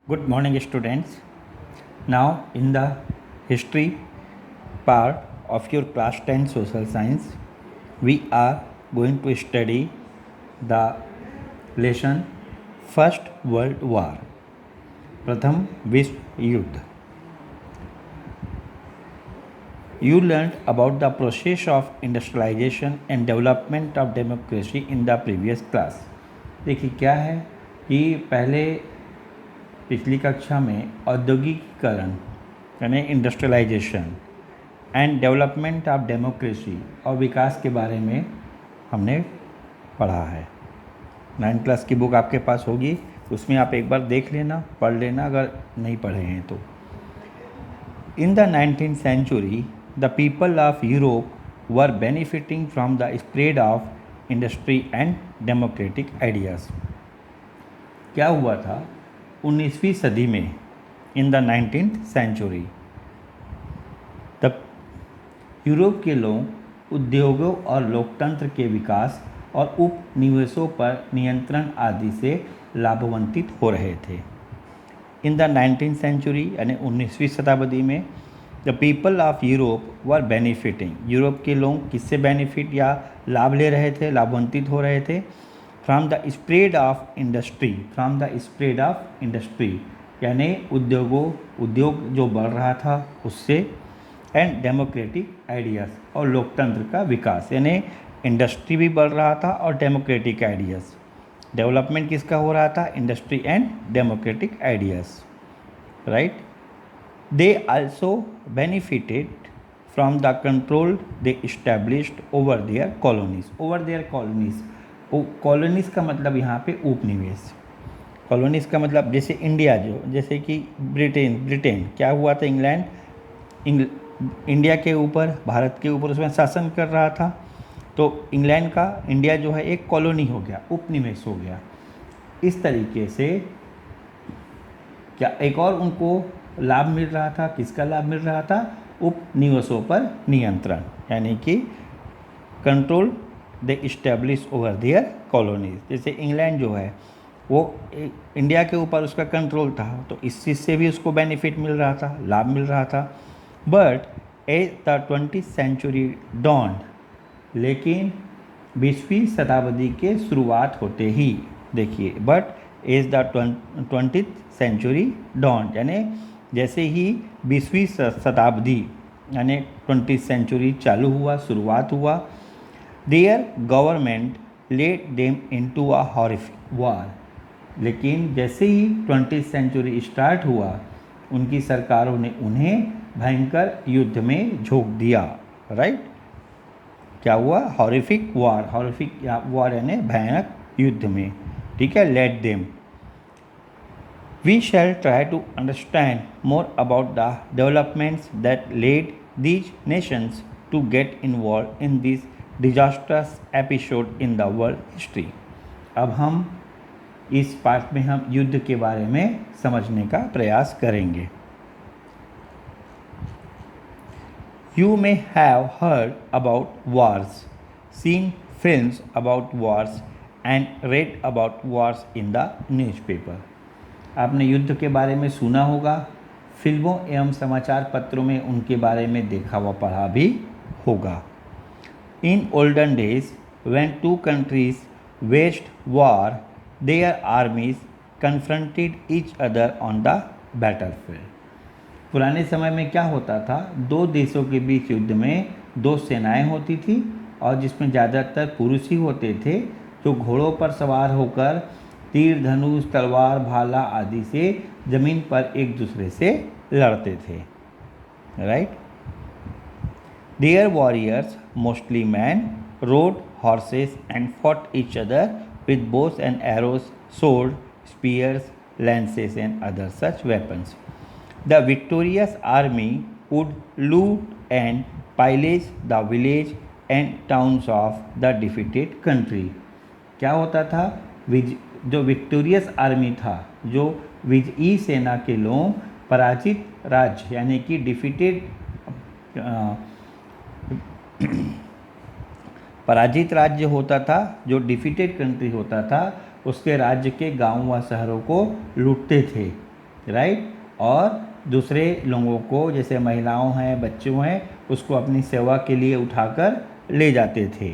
Good morning, students. Now, in the history part of your class 10 social science, we are going to study the lesson First World War, प्रथम विश्व युद्ध. You learned about the process of industrialization and development of democracy in the previous class. देखिए क्या है कि पहले पिछली कक्षा में औद्योगिकीकरण यानी industrialisation and development of democracy और विकास के बारे में हमने पढ़ा है. 9th क्लास की बुक आपके पास होगी, उसमें आप एक बार देख लेना, पढ़ लेना अगर नहीं पढ़े हैं तो. In the 19th century, the people of Europe were benefiting from the spread of industry and democratic ideas. क्या हुआ था 19वीं सदी में, इन द 19th सेंचुरी, तब यूरोप के लोग उद्योगों और लोकतंत्र के विकास और उपनिवेशों पर नियंत्रण आदि से लाभान्वित हो रहे थे. इन द 19th सेंचुरी यानी 19वीं शताब्दी में the people of Europe were benefiting, Europe के लोग किससे बेनिफिट या लाभ ले रहे थे, लाभान्वित हो रहे थे, from the spread of industry, from the spread of industry यानी उद्योग जो बढ़ रहा था उससे, एंड डेमोक्रेटिक आइडियाज़ और लोकतंत्र का विकास यानी इंडस्ट्री भी बढ़ रहा था और डेमोक्रेटिक आइडियाज़. डेवलपमेंट किसका हो रहा था? Industry and democratic ideas, right. They also benefited from the control they established over their colonies, over their colonies. Colonies का मतलब यहाँ पे उपनिवेश. कॉलोनीज़ का मतलब जैसे इंडिया, जो जैसे कि ब्रिटेन क्या हुआ था, इंडिया के ऊपर, भारत के ऊपर उसमें शासन कर रहा था, तो इंग्लैंड का इंडिया जो है एक कॉलोनी हो गया, उपनिवेश हो गया. इस तरीके से क्या एक और उनको लाभ मिल रहा था. किसका लाभ मिल रहा था? उपनिवेशों पर नियंत्रण यानी कि control they establish over their colonies. जैसे इंग्लैंड जो है वो इंडिया के ऊपर उसका कंट्रोल था, तो इस चीज़ से भी उसको बेनिफिट मिल रहा था, लाभ मिल रहा था. But as the 20th century dawned, लेकिन 20वीं शताब्दी के शुरुआत होते ही, देखिए, but as the 20th century dawned यानी जैसे ही 20वीं शताब्दी यानी 20th सेंचुरी चालू हुआ, शुरुआत हुआ, there government let them into a horrific war. लेकिन जैसे ही 20th सेंचुरी स्टार्ट हुआ, उनकी सरकारों ने उन्हें भयंकर युद्ध में झोंक दिया, राइट. क्या हुआ? हॉरिफिक वार, हॉरिफिक वार यानी भयानक युद्ध में, ठीक है. Let them. We shall try to understand more about the developments that led these nations to get involve in this disasters episode in the world history. अब हम इस पार्ट में हम युद्ध के बारे में समझने का प्रयास करेंगे. You may have heard about wars, seen films about wars and read about wars in the newspaper. आपने युद्ध के बारे में सुना होगा, फिल्मों एवं समाचार पत्रों में उनके बारे में देखा व पढ़ा भी होगा. In olden days, when two countries waged war, their armies confronted each other on the battlefield. पुराने समय में क्या होता था? दो देशों के बीच युद्ध में दो सेनाएं होती थी और जिसमें ज़्यादातर पुरुष ही होते थे, जो घोड़ों पर सवार होकर तीर, धनुष, तलवार, भाला आदि से जमीन पर एक दूसरे से लड़ते थे, right. Their warriors, mostly men, rode horses and fought each other with bows and arrows, swords, spears, lances and other such weapons. The victorious army would loot and pillage the village and towns of the defeated country. क्या होता था? जो victorious army था, जो विजयी सेना के लोग पराजित राज्य यानी कि डिफीटेड पराजित राज्य होता था, जो डिफीटेड कंट्री होता था, उसके राज्य के गांव व शहरों को लूटते थे. राइट, और दूसरे लोगों को जैसे महिलाओं हैं, बच्चों हैं, उसको अपनी सेवा के लिए उठाकर ले जाते थे।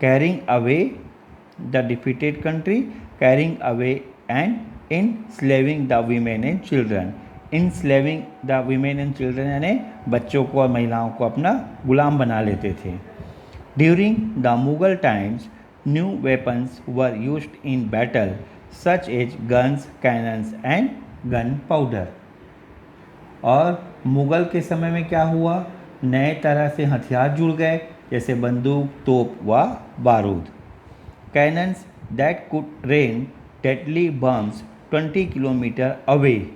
Carrying away the defeated country, carrying away and enslaving the women and children. enslaving the women and children यानी बच्चों को और महिलाओं को अपना गुलाम बना लेते थे। During the Mughal times new weapons were used in battle such as guns, cannons and gunpowder. और मुगल के समय में क्या हुआ, नए तरह से हथियार जुड़ गए जैसे बंदूक, तोप व बारूद। Cannons that could rain deadly bombs 20 kilometres away,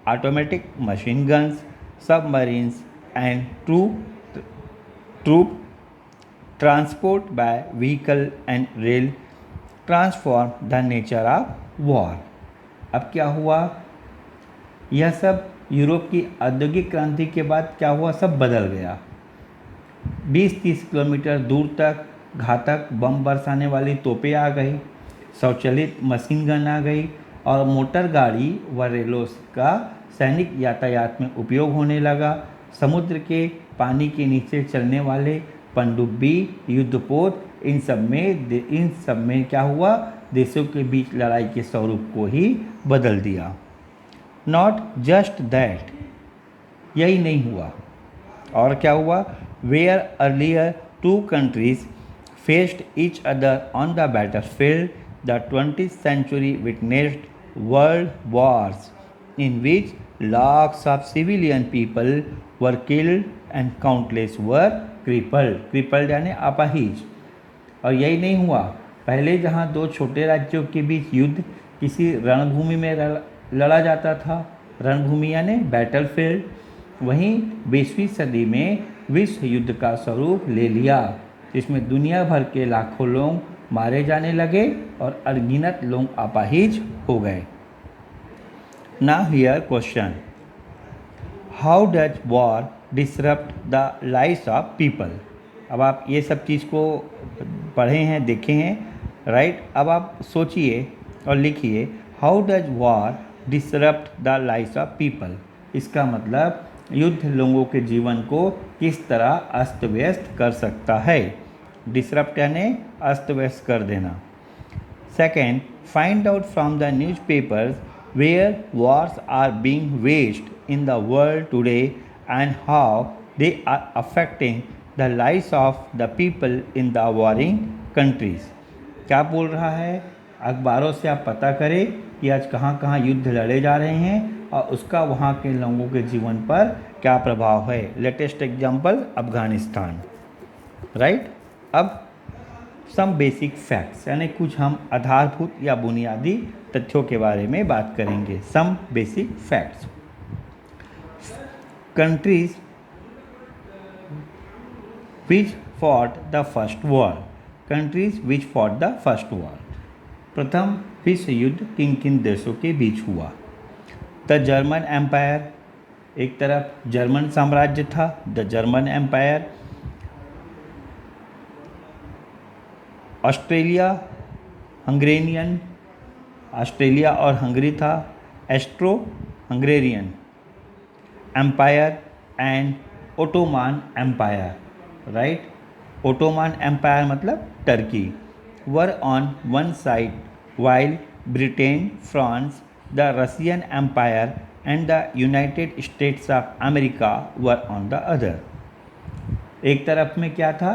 automatic machine guns, submarines and troop transport by vehicle and rail transform the nature of war. अब क्या हुआ, यह सब यूरोप की औद्योगिक क्रांति के बाद क्या हुआ, सब बदल गया। 20-30 किलोमीटर दूर तक घातक बम बरसाने वाली तोपें आ गई, स्वचालित मशीन गन आ गई और मोटर गाड़ी व रेलों का सैनिक यातायात में उपयोग होने लगा। समुद्र के पानी के नीचे चलने वाले पनडुब्बी, युद्धपोत, इन सब में क्या हुआ, देशों के बीच लड़ाई के स्वरूप को ही बदल दिया। नॉट जस्ट दैट, यही नहीं हुआ, और क्या हुआ, where earlier two countries faced each other on the battlefield, the 20th century witnessed world wars in which lakhs of civilian people were killed and countless were crippled। crippled यानी अपाहिज। और यही नहीं हुआ, पहले जहाँ दो छोटे राज्यों के बीच युद्ध किसी रणभूमि में लड़ा जाता था, रणभूमि यानी बैटलफील्ड, वहीं 20वीं सदी में विश्व युद्ध का स्वरूप ले लिया, जिसमें दुनिया भर के लाखों लोग मारे जाने लगे और अनगिनत लोग अपाहिज हो गए। Now here question, how does war disrupt the lives of people. अब आप ये सब चीज़ को पढ़े हैं, देखे हैं, राइट। अब आप सोचिए और लिखिए, how does war disrupt the lives of people. इसका मतलब युद्ध लोगों के जीवन को किस तरह अस्त व्यस्त कर सकता है। डिसरप्ट यानी अस्त व्यस्त कर देना। Second, find out from the newspapers where wars are being waged in the world today and how they are affecting the lives of the people in the warring countries. क्या बोल रहा है, अखबारों से आप पता करें कि आज कहाँ कहाँ युद्ध लड़े जा रहे हैं और उसका वहाँ के लोगों के जीवन पर क्या प्रभाव है। Latest example Afghanistan, right. अब सम बेसिक फैक्ट्स यानी कुछ हम आधारभूत या बुनियादी तथ्यों के बारे में बात करेंगे। Some basic facts, countries which fought the first war. Countries which fought the first war, प्रथम विश्व युद्ध किन किन देशों के बीच हुआ। द जर्मन एम्पायर, एक तरफ जर्मन साम्राज्य था, the German empire. Australia Hungarian, Australia और हंगरी था, Austro Hungarian empire and Ottoman empire, right. Ottoman empire मतलब Turkey, were on one side while Britain, France, the Russian Empire and the United States of America were on the other। एक तरफ में क्या था,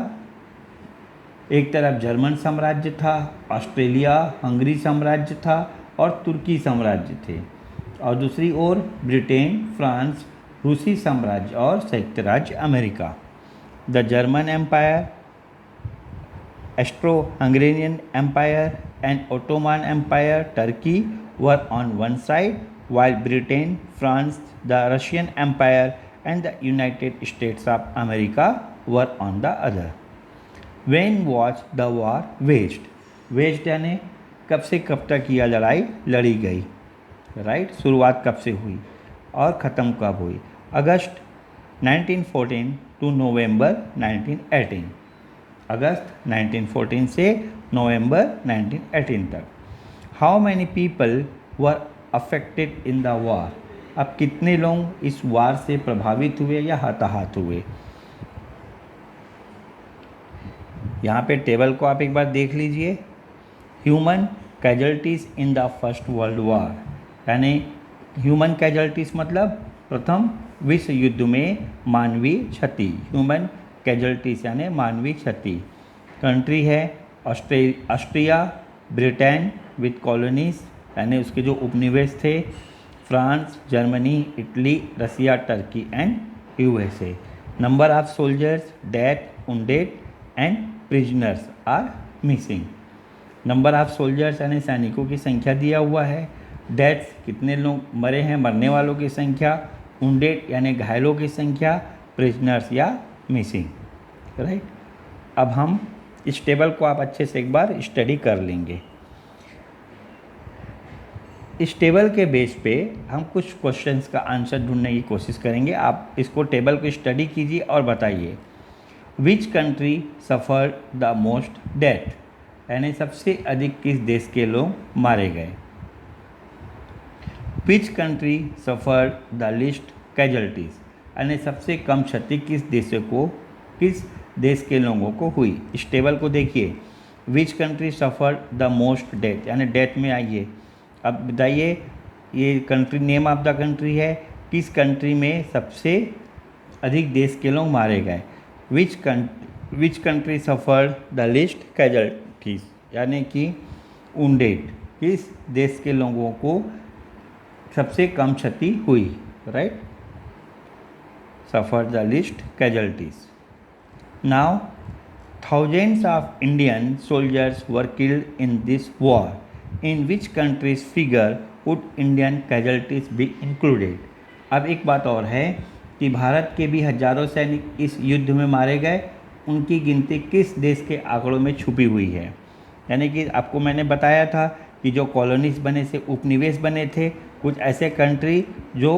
एक तरफ German साम्राज्य था, ऑस्ट्रेलिया हंगरी साम्राज्य था और तुर्की साम्राज्य थे, और दूसरी ओर ब्रिटेन, फ्रांस, रूसी साम्राज्य और संयुक्त राज्य America. The German empire, Austro-Hungarian Empire and Ottoman Empire, Turkey were on one side, while Britain, France, the Russian Empire and the United States of America were on the other। When was the war waged? Waged यानी कब से कब तक यह लड़ाई लड़ी गई, right. शुरुआत कब से हुई और ख़त्म कब हुई। अगस्त 1914 टू नवंबर 1918, अगस्त 1914 से नवंबर 1918 तक। How many people were affected in the war, अब कितने लोग इस वार से प्रभावित हुए या हताहत हुए। यहाँ पे टेबल को आप एक बार देख लीजिए। Human casualties in the first world war, यानी ह्यूमन कैजुअल्टीज़ मतलब प्रथम विश्व युद्ध में मानवीय क्षति, ह्यूमन कैजुअल्टीज़ यानी मानवीय क्षति। कंट्री है ऑस्ट्रिया, ब्रिटेन विथ कॉलोनीज यानी उसके जो उपनिवेश थे, France, Germany, Italy, Russia, Turkey and USA. Number of soldiers, death, wounded and prisoners are missing. Number of soldiers यानी सैनिकों की संख्या दिया हुआ है, डेथ्स कितने लोग मरे हैं, मरने वालों की संख्या, वुंडेड यानी घायलों की संख्या, प्रिजनर्स या मिसिंग, राइट। अब हम इस टेबल को आप अच्छे से एक बार स्टडी कर लेंगे। इस टेबल के बेस पे हम कुछ क्वेश्चंस का आंसर ढूंढने की कोशिश करेंगे। आप इसको टेबल को स्टडी कीजिए और बताइए। Which country suffered the most death, यानी सबसे अधिक किस देश के लोग मारे गए। Which country suffered the list casualties, यानी सबसे कम क्षति किस देश के लोगों को हुई। इस टेबल को देखिए। Which country suffered the most death, यानी डेथ में आइए। अब बताइए, ये country name of the country है, किस कंट्री में सबसे अधिक देश के लोग मारे गए। Which country suffered the list casualties, यानी कि वुंडेड, किस देश के लोगों को सबसे कम क्षति हुई, right. Suffered the list casualties. Now thousands of Indian soldiers were killed in this war. In which country's figure would Indian casualties be included? अब एक बात और है कि भारत के भी हजारों सैनिक इस युद्ध में मारे गए, उनकी गिनती किस देश के आंकड़ों में छुपी हुई है। यानी कि आपको मैंने बताया था कि जो कॉलोनीज बने थे, उपनिवेश बने थे, कुछ ऐसे कंट्री जो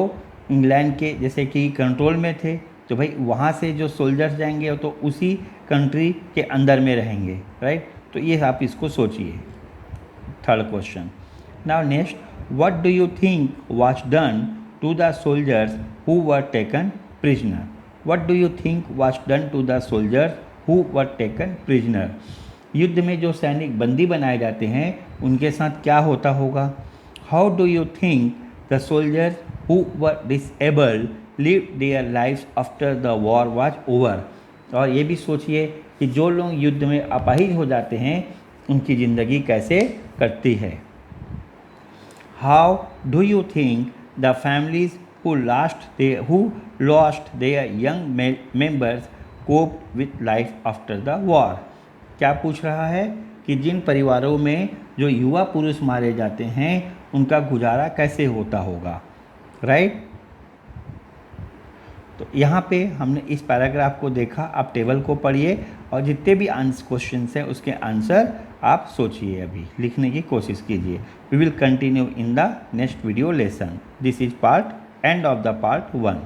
इंग्लैंड के जैसे कि कंट्रोल में थे, तो भाई वहाँ से जो सोल्जर्स जाएंगे तो उसी कंट्री के अंदर में रहेंगे, राइट। तो ये आप इसको सोचिए। Third question. Now next, what do you think was done to the soldiers who were taken prisoner. What do you think was done to the soldiers who were taken prisoner. युद्ध में जो सैनिक बंदी बनाए जाते हैं उनके साथ क्या होता होगा। How do you think the soldiers who were disabled live their lives after the war was over. और ये भी सोचिए कि जो लोग युद्ध में अपाहिज हो जाते हैं उनकी ज़िंदगी कैसे कटती है। How do you think the families who lost their young members cope with life after the war. क्या पूछ रहा है कि जिन परिवारों में जो युवा पुरुष मारे जाते हैं उनका गुजारा कैसे होता होगा, राइट। तो यहाँ पे हमने इस पैराग्राफ को देखा। आप टेबल को पढ़िए और जितने भी क्वेश्चन हैं उसके आंसर आप सोचिए, अभी लिखने की कोशिश कीजिए। We will continue in the next video lesson. This is part end of the part 1।